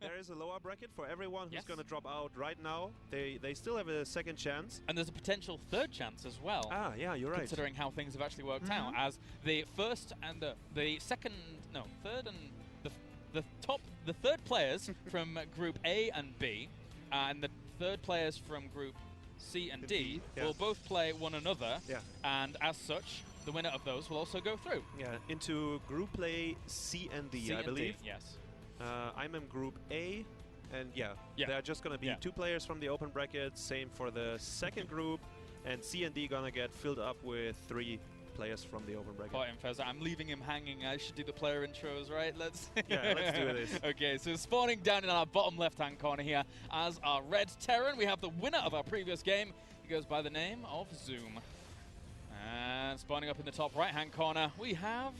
there is a lower bracket for everyone who's going to drop out right now. They still have a second chance. And there's a potential third chance as well. Ah, yeah, you're right. Considering how things have actually worked out, as the first and the second, no, third and the third players from Group A and B, and the third players from Group C and D will both play one another, and as such, the winner of those will also go through. Yeah, into Group play C and D, I believe. D, yes. I'm in Group A, and there are just going to be 2 players from the open bracket, same for the second group, and C and D going to get filled up with 3 players from the open bracket. Caught him, Fez. I'm leaving him hanging. I should do the player intros, right? Let's let's do this. Okay, so spawning down in our bottom left-hand corner here as our red Terran, we have the winner of our previous game. He goes by the name of Zoom. And spawning up in the top right-hand corner, we have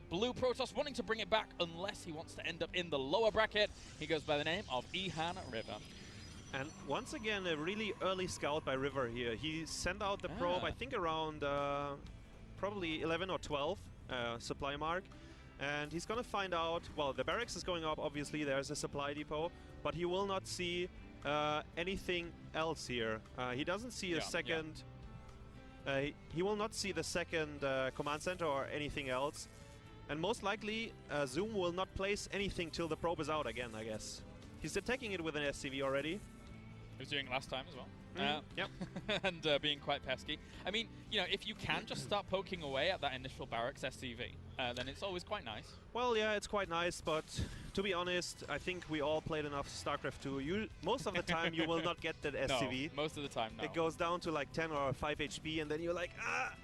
blue Protoss wanting to bring it back unless he wants to end up in the lower bracket. He goes by the name of EEHAN River. And once again, a really early scout by River here. He sent out the probe, I think around probably 11 or 12 supply mark. And he's going to find out, well, the barracks is going up, obviously, there's a supply depot, but he will not see anything else here. He doesn't see a second... he will not see the second command center or anything else. And most likely, Zoom will not place anything till the probe is out again, I guess. He's attacking it with an SCV already. He was doing it last time as well. Yep. And being quite pesky. I mean, you know, if you can just start poking away at that initial barracks SCV, then it's always quite nice. Well, yeah, it's quite nice, but to be honest, I think we all played enough StarCraft 2. Most of the time, you will not get that SCV. No, most of the time, no. It goes down to like 10 or 5 HP, and then you're like,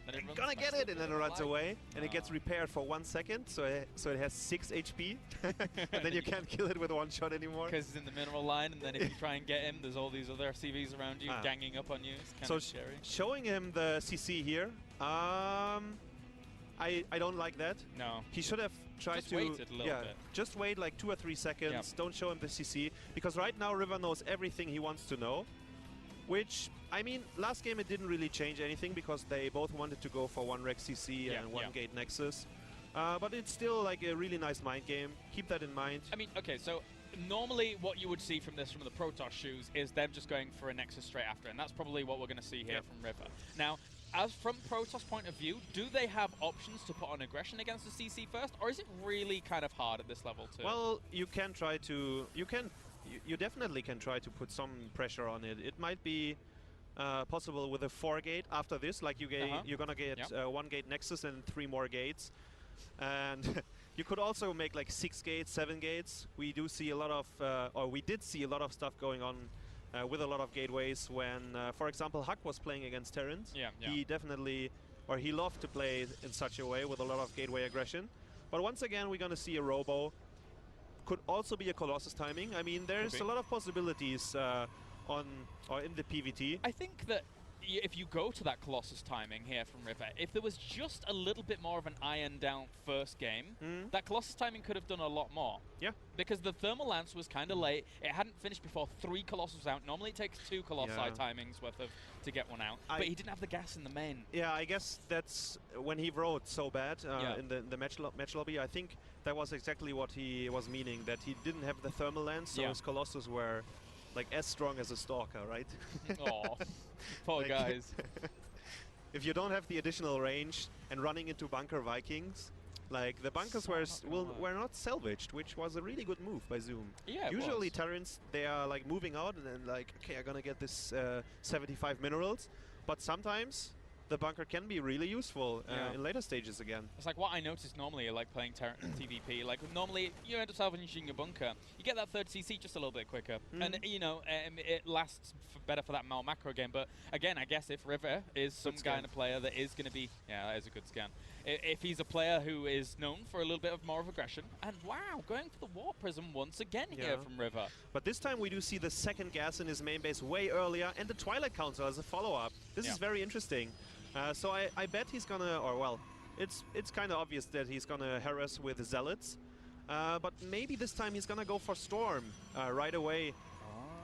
I'm gonna get it, and then it runs away, and it gets repaired for 1 second, so it has 6 HP, and then you can't kill it with 1 shot anymore. Because it's in the mineral line, and then if you try and get him, there's all these other SCVs around you ganging up on you. It's kind of scary. Showing him the CC here, I don't like that. No. He should have tried to wait a little bit. Just wait like 2 or 3 seconds. Don't show him the CC, because right now River knows everything he wants to know. Which, I mean, last game it didn't really change anything because they both wanted to go for 1 Rex CC and 1 Gate Nexus. But it's still like a really nice mind game. Keep that in mind. I mean, okay, so normally what you would see from this, from the Protoss shoes, is them just going for a Nexus straight after, and that's probably what we're going to see here from River. Now, as from Protoss point of view, do they have options to put on aggression against the CC first, or is it really kind of hard at this level too? Well, you can try to... You definitely can try to put some pressure on it. It might be possible with a 4 gate after this, like you're going to get 1 gate Nexus and 3 more gates. And you could also make like 6 gates, 7 gates. We do see a lot of, or we did see a lot of stuff going on with a lot of gateways when, for example, Huck was playing against Terrans. He definitely, or he loved to play in such a way with a lot of gateway aggression. But once again, we're going to see a Robo. Could also be a Colossus timing. I mean, there's a lot of possibilities in the PvT. I think that if you go to that Colossus timing here from River, if there was just a little bit more of an iron down first game, that Colossus timing could have done a lot more. Yeah. Because the Thermal Lance was kind of late. It hadn't finished before 3 Colossus out. Normally it takes 2 Colossi timings worth of to get one out. But he didn't have the gas in the main. Yeah, I guess that's when he wrote so bad in the match lobby. I think that was exactly what he was meaning, that he didn't have the Thermal Lance, so his Colossus were like as strong as a Stalker, right? Aw, poor guys. If you don't have the additional range and running into bunker Vikings, like the bunkers were not salvaged, which was a really good move by Zoom. Yeah, usually Terrans, they are like moving out and then like, okay, I'm gonna get this 75 minerals, but sometimes the bunker can be really useful in later stages again. It's like what I noticed normally, like playing TVP. Like normally, you end up salvaging your bunker. You get that 3rd CC just a little bit quicker, and you know it lasts better for that Mal macro game. But again, I guess if River is some kind of player that is going to be, that is a good scan. If he's a player who is known for a little bit of more of aggression, and wow, going for the Warp Prism once again here from River. But this time we do see the 2nd gas in his main base way earlier, and the Twilight Council as a follow-up. This is very interesting. So I bet he's gonna, or well, it's kind of obvious that he's gonna harass with Zealots, but maybe this time he's gonna go for Storm right away.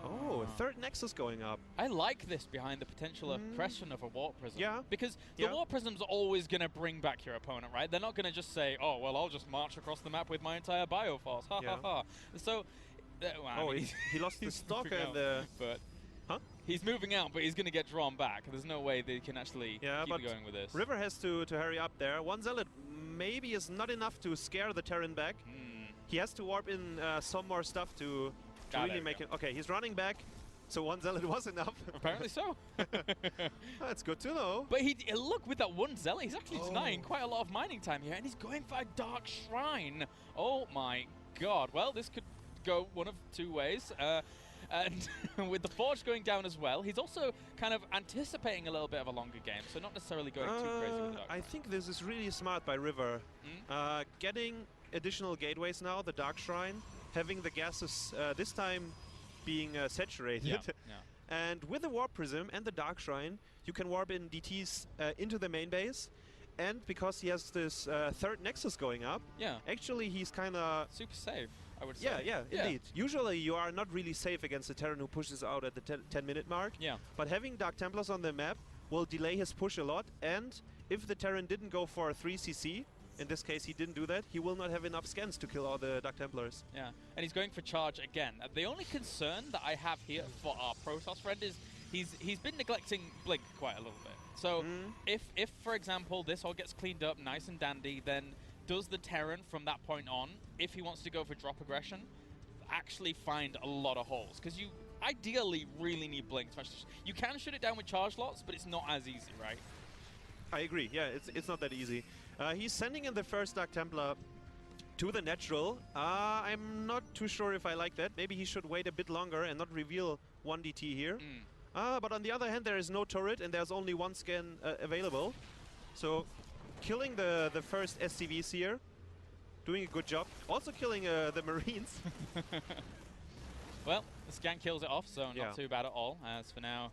Oh, 3rd Nexus going up. I like this behind the potential oppression of a Warp Prism. Yeah. Because the Warp Prism's always going to bring back your opponent, right? They're not going to just say, oh, well, I'll just march across the map with my entire Bioforce. Ha ha ha. So Well, oh, he lost the stock and the... But huh? He's moving out, but he's going to get drawn back. There's no way they can actually keep going with this. River has to hurry up there. One Zealot maybe is not enough to scare the Terran back. He has to warp in some more stuff to really make it... Okay, he's running back. So one Zealot was enough. Apparently so. That's good to know. But look, with that one Zealot, he's actually denying quite a lot of mining time here, and he's going for a Dark Shrine. Oh my god. Well, this could go one of two ways. And with the Forge going down as well, he's also kind of anticipating a little bit of a longer game, so not necessarily going too crazy with the Dark Shrine. I think this is really smart by River. Getting additional gateways now, the Dark Shrine, having the gases this time being saturated. And with the Warp Prism and the Dark Shrine, you can warp in DTs into the main base. And because he has this third Nexus going up, actually he's kind of... super safe, I would say. Yeah, indeed. Usually you are not really safe against a Terran who pushes out at the 10-minute mark. But having Dark Templars on the map will delay his push a lot. And if the Terran didn't go for a 3cc, in this case, he didn't do that. He will not have enough scans to kill all the Dark Templars. Yeah, and he's going for charge again. The only concern that I have here for our Protoss friend is he's been neglecting Blink quite a little bit. So if for example, this all gets cleaned up nice and dandy, then does the Terran from that point on, if he wants to go for drop aggression, actually find a lot of holes? Because you ideally really need Blink. You can shut it down with charge lots, but it's not as easy, right? I agree. Yeah, it's not that easy. He's sending in the first Dark Templar to the natural. I'm not too sure if I like that. Maybe he should wait a bit longer and not reveal 1 DT here. But on the other hand, there is no turret and there's only 1 scan available. So killing the first SCVs here, doing a good job. Also killing the Marines. Well, the scan kills it off, so not too bad at all. As for now,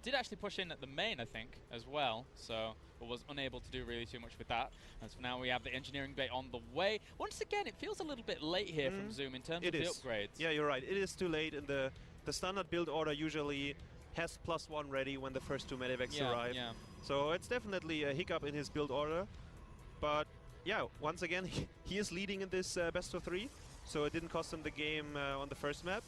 did actually push in at the main, I think, as well. So, but was unable to do really too much with that. As for now, we have the engineering bay on the way. Once again, it feels a little bit late here from Zoom in terms of the upgrades. Yeah, you're right. It is too late. And the standard build order usually has +1 ready when the first 2 medivacs arrive. So it's definitely a hiccup in his build order. But yeah, once again, he is leading in this best of 3. So it didn't cost him the game on the first map.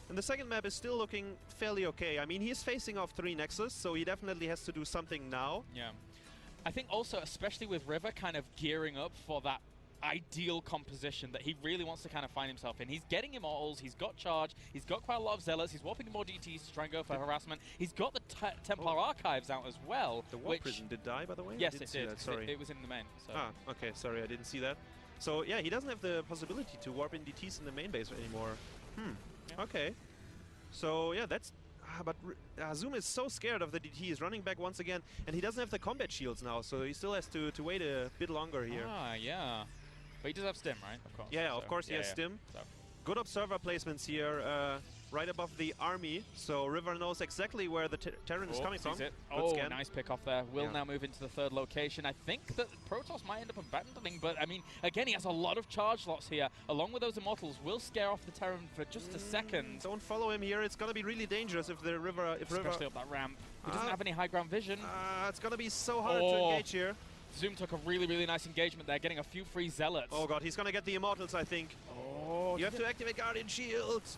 And the second map is still looking fairly okay. I mean, he's facing off 3 Nexus, so he definitely has to do something now. Yeah. I think also, especially with River kind of gearing up for that ideal composition that he really wants to kind of find himself in. He's getting Immortals, he's got Charge, he's got quite a lot of Zealots, he's warping more DTs to try and go for harassment. He's got the Templar Archives out as well. The Warp Prison did die, by the way? Yes, it did. Sorry. It was in the main. So. Okay, sorry, I didn't see that. So yeah, he doesn't have the possibility to warp in DTs in the main base anymore. Okay. So yeah, that's... but Zoom is so scared of the DT. He's running back once again, and he doesn't have the combat shields now, so he still has to wait a bit longer here. Yeah. But he does have Stim, right? Of course. Yeah, of course he has Stim. So. Good observer placements here, right above the army, so River knows exactly where the Terran is coming from. Good nice pick off there. Will now move into the 3rd location. I think that Protoss might end up abandoning, but I mean, again, he has a lot of charge lots here, along with those Immortals. Will scare off the Terran for just a second. Don't follow him here. It's gonna be really dangerous if the River... Especially up that ramp. He doesn't have any high ground vision. It's gonna be so hard to engage here. Zoom took a really, really nice engagement there, getting a few free Zealots. Oh god, he's gonna get the Immortals, I think. You have to activate Guardian Shields.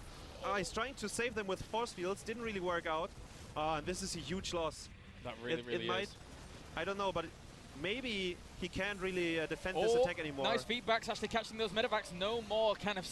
He's trying to save them with force fields. Didn't really work out. And this is a huge loss. That really is. I don't know, but maybe he can't really defend this attack anymore. Nice feedbacks, actually catching those medevacs. No more kind of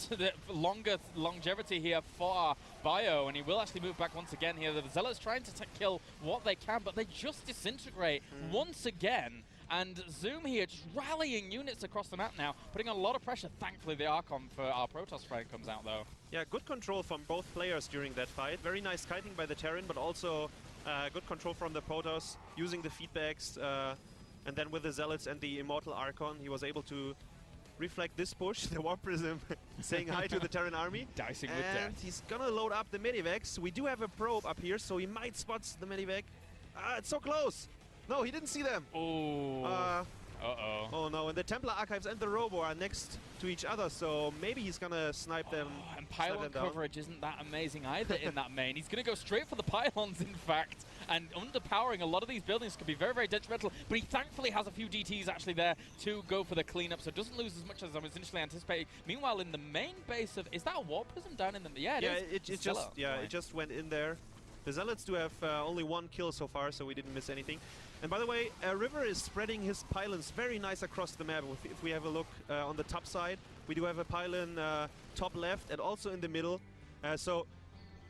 longer longevity here for our Bio, and he will actually move back once again here. The Zealots trying to kill what they can, but they just disintegrate once again. And Zoom here just rallying units across the map now, putting a lot of pressure. Thankfully, the Archon for our Protoss friend comes out, though. Yeah, good control from both players during that fight. Very nice kiting by the Terran, but also good control from the Protoss, using the feedbacks. And then with the Zealots and the Immortal Archon, he was able to reflect this push, the Warp Prism, saying hi to the Terran army. Dicing with death. And he's gonna load up the medivacs. We do have a probe up here, so he might spot the medivac. It's so close! No, he didn't see them. Uh-oh. Oh no, and the Templar Archives and the Robo are next to each other, so maybe he's gonna snipe them. And pylon coverage isn't that amazing either in that main. He's gonna go straight for the pylons, in fact, and underpowering a lot of these buildings could be very, very detrimental, but he thankfully has a few DTs actually there to go for the cleanup, so doesn't lose as much as I was initially anticipating. Meanwhile, in the main base of, is that a Warp Prism down in the, it just went in there. The Zealots do have only one kill so far, so we didn't miss anything. And by the way, River is spreading his pylons very nice across the map. If we have a look on the top side, we do have a pylon top left and also in the middle. So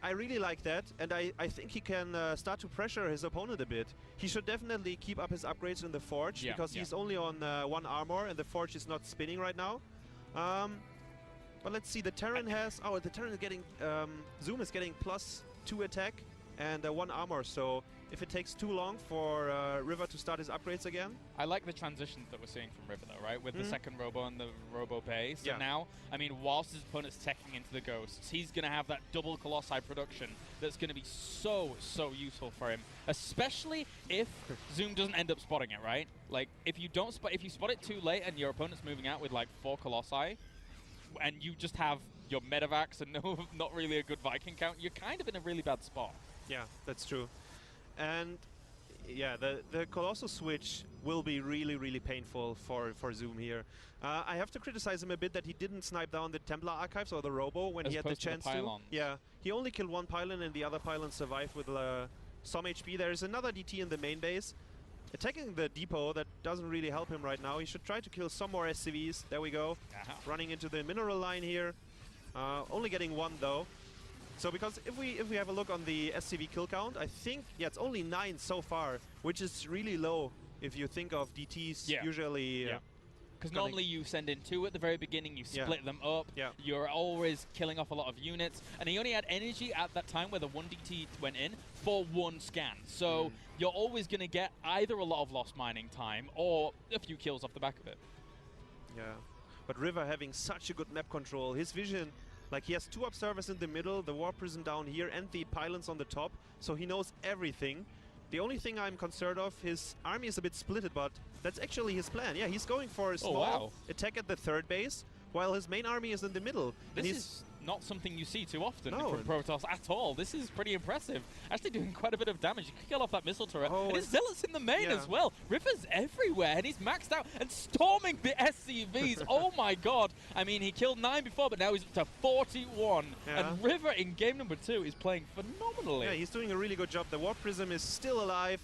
I really like that, and I think he can start to pressure his opponent a bit. He should definitely keep up his upgrades in the Forge, because he's only on 1 armor, and the Forge is not spinning right now. But let's see, the Terran has... Oh, the Terran is getting... Zoom is getting +2 attack and 1 armor, so if it takes too long for River to start his upgrades again. I like the transitions that we're seeing from River though, right? With the second Robo and the Robo base. So now, I mean, whilst his opponent's teching into the Ghosts, he's going to have that double Colossi production that's going to be so useful for him. Especially if Zoom doesn't end up spotting it, right? Like, if you don't spot, if you spot it too late and your opponent's moving out with like 4 Colossi, and you just have your Medivacs and not really a good Viking count, you're kind of in a really bad spot. Yeah, that's true. And yeah, the Colossus switch will be really painful for Zoom here. I have to criticize him a bit that he didn't snipe down the Templar Archives or the Robo when he had the chance to. Yeah, he only killed 1 pylon and the other pylon survived with some HP. There is another DT in the main base. Attacking the depot, that doesn't really help him right now. He should try to kill some more SCVs. There we go. Running into the mineral line here. Only getting 1 though. So because if we have a look on the SCV kill count, I think it's only 9 so far, which is really low if you think of DTs usually. Because normally you send in 2 at the very beginning, you split them up, you're always killing off a lot of units, and he only had energy at that time where the 1 DT went in for 1 scan. So you're always going to get either a lot of lost mining time or a few kills off the back of it. Yeah, but River having such a good map control, his vision... Like, he has 2 observers in the middle, the Warp Prism down here, and the pylons on the top, so he knows everything. The only thing I'm concerned of, his army is a bit splitted, but that's actually his plan. Yeah, he's going for a small attack at the 3rd base, while his main army is in the middle. This is not something you see too often from Protoss at all. This is pretty impressive. Actually doing quite a bit of damage. You can kill off that missile turret. And his Zealots in the main as well. River's everywhere, and he's maxed out and storming the SCVs. Oh my god. I mean, he killed 9 before, but now he's up to 41. And River in game number 2 is playing phenomenally. Yeah, he's doing a really good job. The Warp Prism is still alive.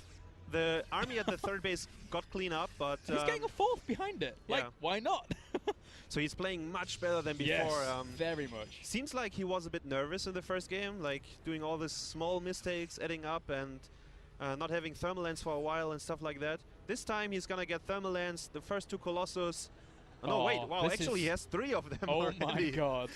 The army at the 3rd base got clean up, but... he's getting a 4th behind it. Like, why not? So he's playing much better than before. Yes, very much. Seems like he was a bit nervous in the first game, like doing all these small mistakes, adding up, and not having thermal lens for a while and stuff like that. This time he's gonna get thermal lens, the first 2 Colossus. Oh, no, wait, wow, actually he has 3 of them already. My god.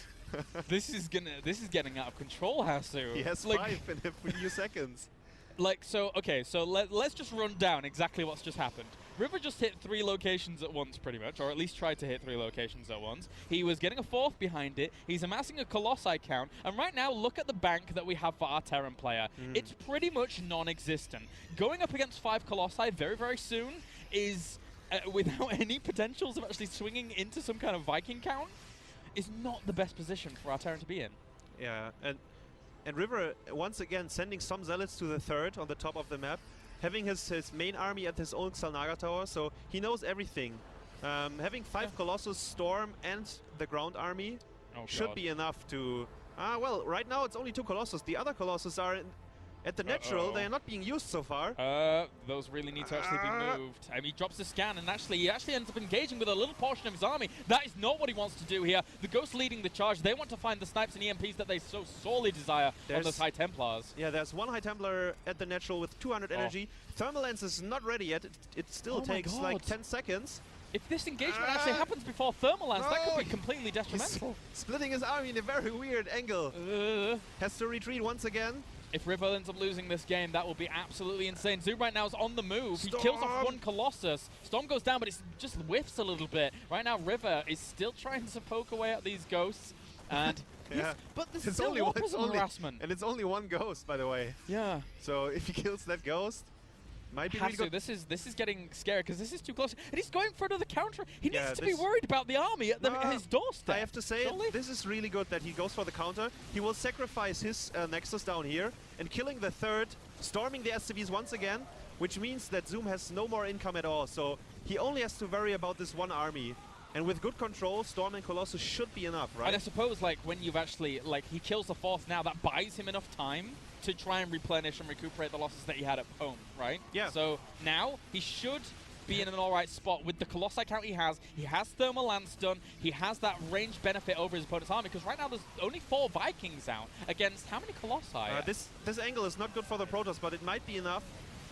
this is getting out of control, Hasu. He has 5 in a few seconds. Like, so, okay, so let's just run down exactly what's just happened. River just hit 3 locations at once, pretty much, or at least tried to hit 3 locations at once. He was getting a 4th behind it. He's amassing a Colossi count. And right now, look at the bank that we have for our Terran player. It's pretty much non-existent. Going up against 5 Colossi very soon is, without any potentials of actually swinging into some kind of Viking count, is not the best position for our Terran to be in. Yeah, and River, once again, sending some Zealots to the 3rd on the top of the map, having his main army at his own Xalnaga tower, so he knows everything. Having 5 Colossus, Storm, and the ground army should be enough to... well, right now it's only 2 Colossus. The other Colossus are at the natural. They are not being used so far. Those really need to actually be moved. I mean, he drops the scan, and he actually ends up engaging with a little portion of his army. That is not what he wants to do here. The Ghosts leading the charge. They want to find the snipes and EMPs that they so sorely desire on those High Templars. Yeah, there's 1 High Templar at the natural with 200 energy. Thermal Lens is not ready yet. It still takes like 10 seconds. If this engagement actually happens before Thermal Lens, that could be completely detrimental. Splitting his army in a very weird angle. Has to retreat once again. If River ends up losing this game, that will be absolutely insane. Zoom right now is on the move. He kills off 1 Colossus. Storm goes down, but it just whiffs a little bit. Right now, River is still trying to poke away at these Ghosts. And but there's still harassment. And it's only 1 Ghost, by the way. Yeah. So if he kills that Ghost, Might be really good. This is getting scary because this is too close, and he's going for another counter. He needs to be this worried about the army at his doorstep. I have to say, this is really good that he goes for the counter. He will sacrifice his Nexus down here and killing the third, storming the SCVs once again, which means that Zoom has no more income at all. So he only has to worry about this one army. And with good control, Storm and Colossus should be enough, right? And I suppose, like, when you've actually, like, he kills the fourth now, that buys him enough time to try and replenish and recuperate the losses that he had at home, right? Yeah. So now he should be in an alright spot with the Colossi count he has. He has Thermal Lance done. He has that range benefit over his opponent's army, because right now there's only 4 Vikings out against how many Colossi? This angle is not good for the Protoss, but it might be enough,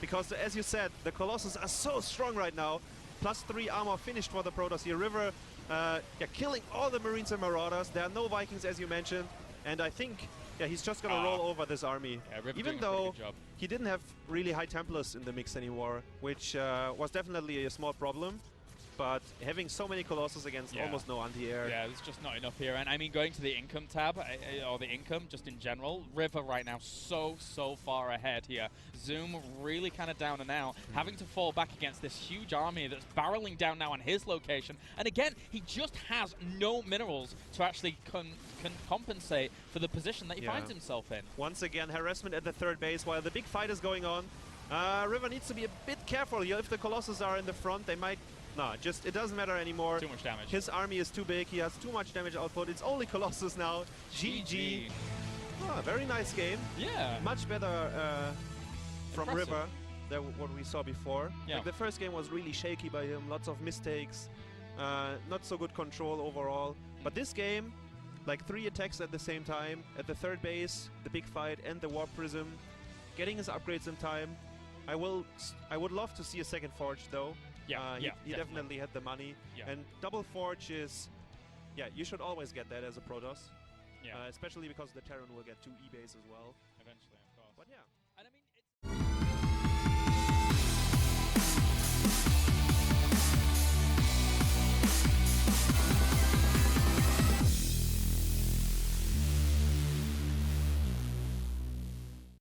because as you said, the Colossus are so strong right now. +3 armor finished for the Protoss here. River killing all the Marines and Marauders. There are no Vikings, as you mentioned, and I think he's just gonna roll over this army. Yeah, even though he didn't have really high Templars in the mix anymore, which was definitely a small problem. But having so many Colossus against almost no anti-air. Yeah, there's just not enough here. And I mean, going to the income tab, or the income just in general, River right now so far ahead here. Zoom really kind of down and out, having to fall back against this huge army that's barreling down now on his location. And again, he just has no minerals to actually compensate for the position that he finds himself in. Once again, harassment at the third base while the big fight is going on. River needs to be a bit careful here. If the Colossus are in the front, they might... No, it doesn't matter anymore. Too much damage. His army is too big. He has too much damage output. It's only Colossus now. GG. Very nice game. Yeah. Much better from Impressive. River than what we saw before. Yeah. Like the first game was really shaky by him. Lots of mistakes. Not so good control overall. But this game, like 3 attacks at the same time. At the third base, the big fight and the Warp Prism. Getting his upgrades in time. I would love to see a second Forge though. He definitely had the money. And double Forge is, you should always get that as a Protoss. Especially because the Terran will get 2 E-base as well. Eventually, of course. But yeah. And I mean,